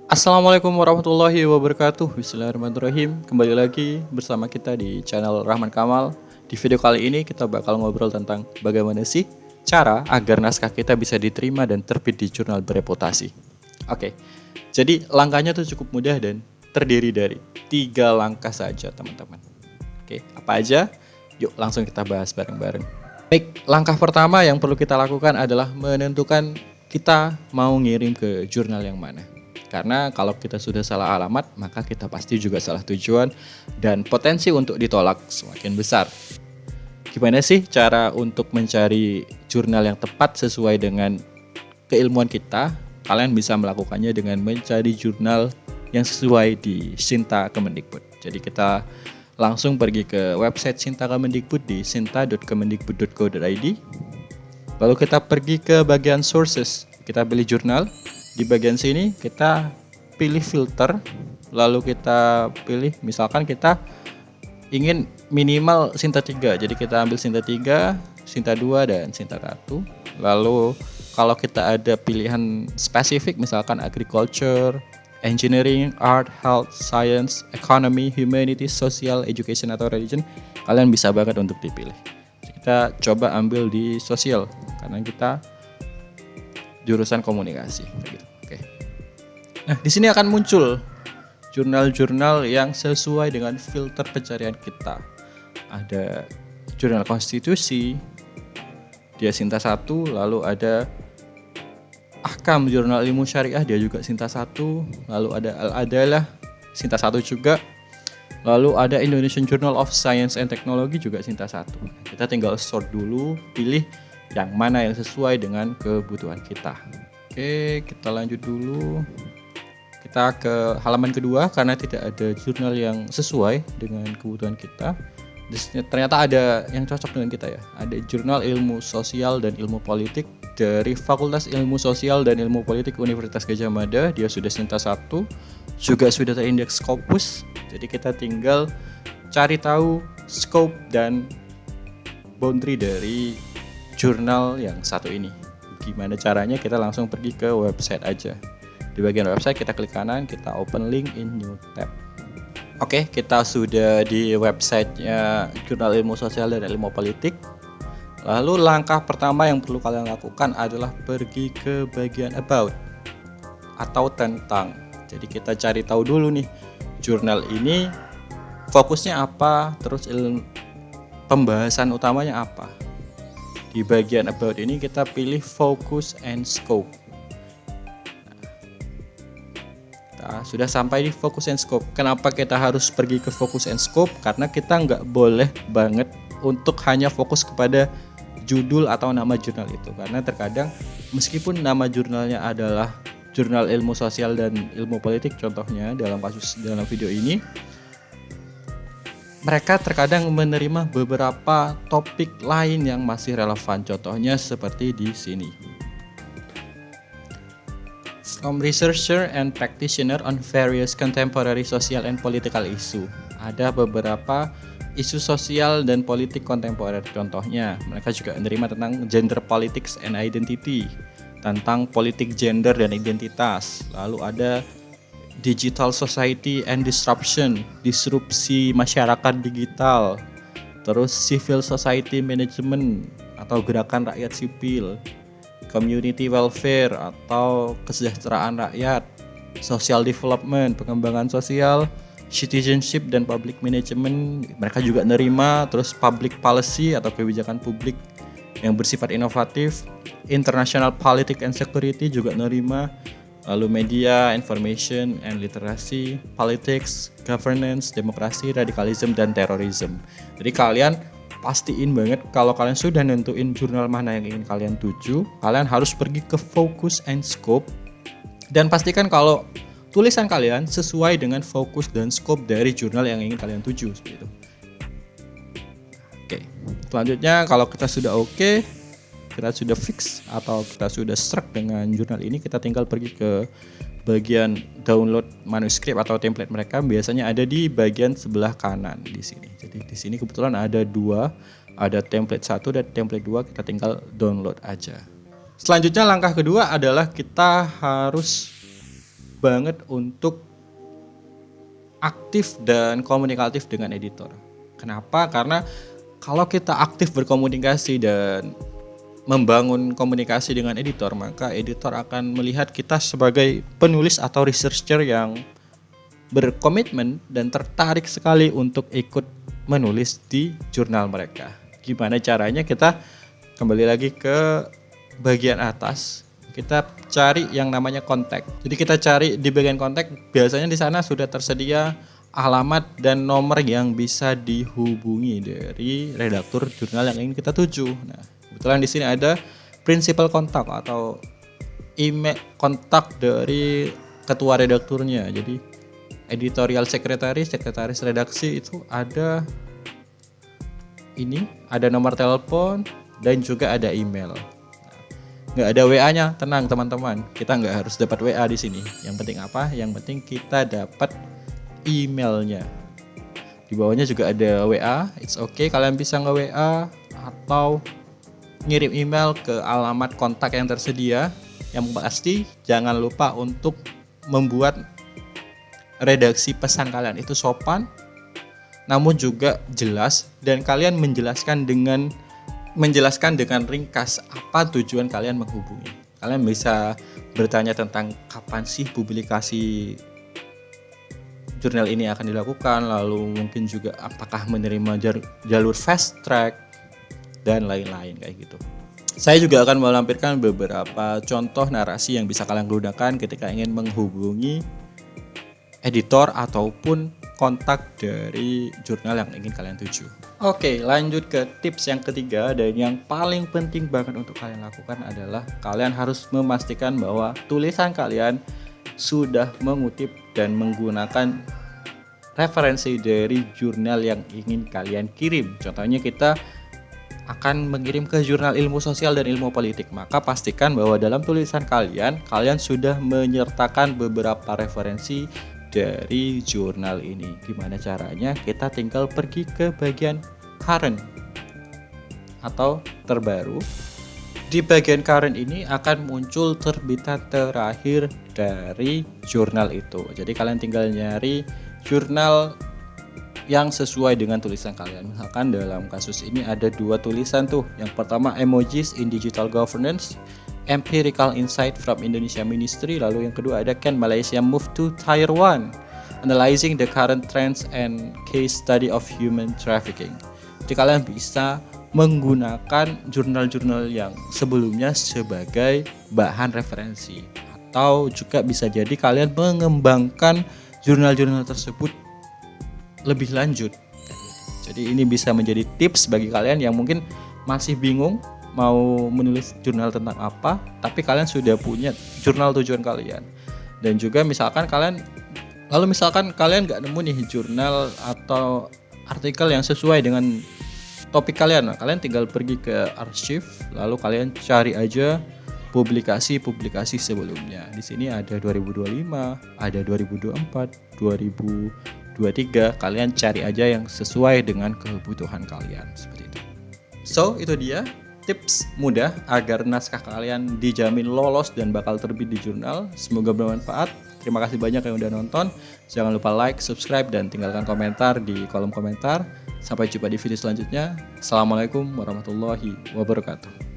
Assalamualaikum warahmatullahi wabarakatuh. Bismillahirrahmanirrahim. Kembali lagi bersama kita di channel Rahman Kamal. Di video kali ini kita bakal ngobrol tentang bagaimana sih cara agar naskah kita bisa diterima dan terbit di jurnal bereputasi. Oke, jadi langkahnya tuh cukup mudah dan terdiri dari 3 langkah saja teman-teman. Oke, apa aja? Yuk langsung kita bahas bareng-bareng. Baik, langkah pertama yang perlu kita lakukan adalah menentukan kita mau ngirim ke jurnal yang mana. Karena kalau kita sudah salah alamat, maka kita pasti juga salah tujuan dan potensi untuk ditolak semakin besar. Gimana sih cara untuk mencari jurnal yang tepat sesuai dengan keilmuan kita? Kalian bisa melakukannya dengan mencari jurnal yang sesuai di Sinta Kemendikbud. Jadi kita langsung pergi ke website Sinta Kemendikbud di sinta.kemendikbud.go.id. Lalu kita pergi ke bagian sources, kita pilih jurnal. Di bagian sini kita pilih filter, lalu kita pilih misalkan kita ingin minimal Sinta 3. Jadi kita ambil Sinta 3, Sinta 2 dan Sinta 1. Lalu kalau kita ada pilihan spesifik misalkan agriculture, engineering, art, health, science, economy, humanities, social, education atau religion, kalian bisa banget untuk dipilih. Kita coba ambil di sosial karena kita jurusan komunikasi gitu. Oke. Nah, di sini akan muncul jurnal-jurnal yang sesuai dengan filter pencarian kita. Ada jurnal konstitusi, dia Sinta 1, lalu ada Ahkam jurnal ilmu syariah, dia juga Sinta 1, lalu ada Al-Adalah Sinta 1 juga. Lalu ada Indonesian Journal of Science and Technology juga Sinta 1. Kita tinggal sort dulu, pilih yang mana yang sesuai dengan kebutuhan kita. Oke, kita lanjut dulu. Kita ke halaman kedua karena tidak ada jurnal yang sesuai dengan kebutuhan kita. Ternyata ada yang cocok dengan kita ya. Ada jurnal ilmu sosial dan ilmu politik dari Fakultas Ilmu Sosial dan Ilmu Politik Universitas Gadjah Mada. Dia sudah Sinta 1, juga sudah terindeks Scopus. Jadi kita tinggal cari tahu scope dan boundary dari jurnal yang satu ini. Gimana caranya? Kita langsung pergi ke website aja. Di bagian website kita klik kanan, kita open link in new tab. Oke, kita sudah di websitenya Jurnal Ilmu Sosial dan Ilmu Politik. Lalu langkah pertama yang perlu kalian lakukan adalah pergi ke bagian about atau tentang. Jadi kita cari tahu dulu nih, jurnal ini fokusnya apa, terus pembahasan utamanya apa. Di bagian about ini kita pilih focus and scope. Nah, sudah sampai di focus and scope. Kenapa kita harus pergi ke focus and scope? Karena kita nggak boleh banget untuk hanya fokus kepada judul atau nama jurnal itu. Karena terkadang meskipun nama jurnalnya adalah Jurnal Ilmu Sosial dan Ilmu Politik contohnya dalam video ini, mereka terkadang menerima beberapa topik lain yang masih relevan. Contohnya seperti di sini. From researcher and practitioner on various contemporary social and political issue. Ada beberapa isu sosial dan politik kontemporer. Contohnya, mereka juga menerima tentang gender politics and identity, tentang politik gender dan identitas. Lalu ada Digital Society and Disruption, disrupsi masyarakat digital. Terus Civil Society Management atau gerakan rakyat sipil, Community Welfare atau kesejahteraan rakyat, Social Development, pengembangan sosial, Citizenship dan Public Management, mereka juga nerima. Terus Public Policy atau kebijakan publik yang bersifat inovatif, International Politics and Security juga nerima. Lalu media, information and literacy, politics, governance, demokrasi, radikalisme, dan terorisme. Jadi kalian pastiin banget kalau kalian sudah nentuin jurnal mana yang ingin kalian tuju, kalian harus pergi ke focus and scope dan pastikan kalau tulisan kalian sesuai dengan fokus dan scope dari jurnal yang ingin kalian tuju seperti itu. Oke, selanjutnya kalau kita sudah oke, kita sudah fix atau kita sudah struck dengan jurnal ini, kita tinggal pergi ke bagian download manuskrip atau template mereka. Biasanya ada di bagian sebelah kanan di sini. Jadi di sini kebetulan ada dua, ada template 1 dan template 2, kita tinggal download aja. Selanjutnya langkah kedua adalah kita harus banget untuk aktif dan komunikatif dengan editor. Kenapa? Karena kalau kita aktif berkomunikasi dan membangun komunikasi dengan editor, maka editor akan melihat kita sebagai penulis atau researcher yang berkomitmen dan tertarik sekali untuk ikut menulis di jurnal mereka. Gimana caranya? Kita kembali lagi ke bagian atas, kita cari yang namanya kontak. Jadi kita cari di bagian kontak, biasanya di sana sudah tersedia alamat dan nomor yang bisa dihubungi dari redaktur jurnal yang ingin kita tuju. Nah, kebetulan di sini ada principal kontak atau email kontak dari ketua redakturnya. Jadi editorial sekretaris redaksi itu ada ini, ada nomor telepon dan juga ada email. Nggak ada WA-nya, tenang teman-teman. Kita nggak harus dapat WA di sini. Yang penting apa? Yang penting kita dapat emailnya. Di bawahnya juga ada WA. It's okay, kalian bisa nge-WA atau ngirim email ke alamat kontak yang tersedia. Yang pasti jangan lupa untuk membuat redaksi pesan kalian itu sopan, namun juga jelas, dan kalian menjelaskan dengan ringkas apa tujuan kalian menghubungi. Kalian bisa bertanya tentang kapan sih publikasi jurnal ini akan dilakukan, lalu mungkin juga apakah menerima jalur fast track dan lain-lain kayak gitu. Saya juga akan melampirkan beberapa contoh narasi yang bisa kalian gunakan ketika ingin menghubungi editor ataupun kontak dari jurnal yang ingin kalian tuju. Oke, lanjut ke tips yang ketiga dan yang paling penting banget untuk kalian lakukan adalah kalian harus memastikan bahwa tulisan kalian sudah mengutip dan menggunakan referensi dari jurnal yang ingin kalian kirim. Contohnya kita akan mengirim ke jurnal ilmu sosial dan ilmu politik, maka pastikan bahwa dalam tulisan kalian sudah menyertakan beberapa referensi dari jurnal ini. Gimana caranya? Kita tinggal pergi ke bagian current atau terbaru. Di bagian current ini akan muncul terbitan terakhir dari jurnal itu. Jadi kalian tinggal nyari jurnal yang sesuai dengan tulisan kalian. Misalkan dalam kasus ini ada 2 tulisan tuh. Yang pertama Emojis in Digital Governance, Empirical Insight from Indonesia Ministry. Lalu yang kedua ada Can Malaysia Move to Tier 1, Analyzing the Current Trends and Case Study of Human Trafficking. Jadi kalian bisa menggunakan jurnal-jurnal yang sebelumnya sebagai bahan referensi, atau juga bisa jadi kalian mengembangkan jurnal-jurnal tersebut lebih lanjut. Jadi ini bisa menjadi tips bagi kalian yang mungkin masih bingung mau menulis jurnal tentang apa, tapi kalian sudah punya jurnal tujuan kalian. Dan juga misalkan kalian nggak nemu nih jurnal atau artikel yang sesuai dengan topik kalian, nah, kalian tinggal pergi ke arsip, lalu kalian cari aja publikasi sebelumnya. Di sini ada 2025, ada 2024, 2023. Kalian cari aja yang sesuai dengan kebutuhan kalian seperti itu. So, itu dia tips mudah agar naskah kalian dijamin lolos dan bakal terbit di jurnal. Semoga bermanfaat. Terima kasih banyak yang udah nonton. Jangan lupa like, subscribe, dan tinggalkan komentar di kolom komentar. Sampai jumpa di video selanjutnya. Assalamualaikum warahmatullahi wabarakatuh.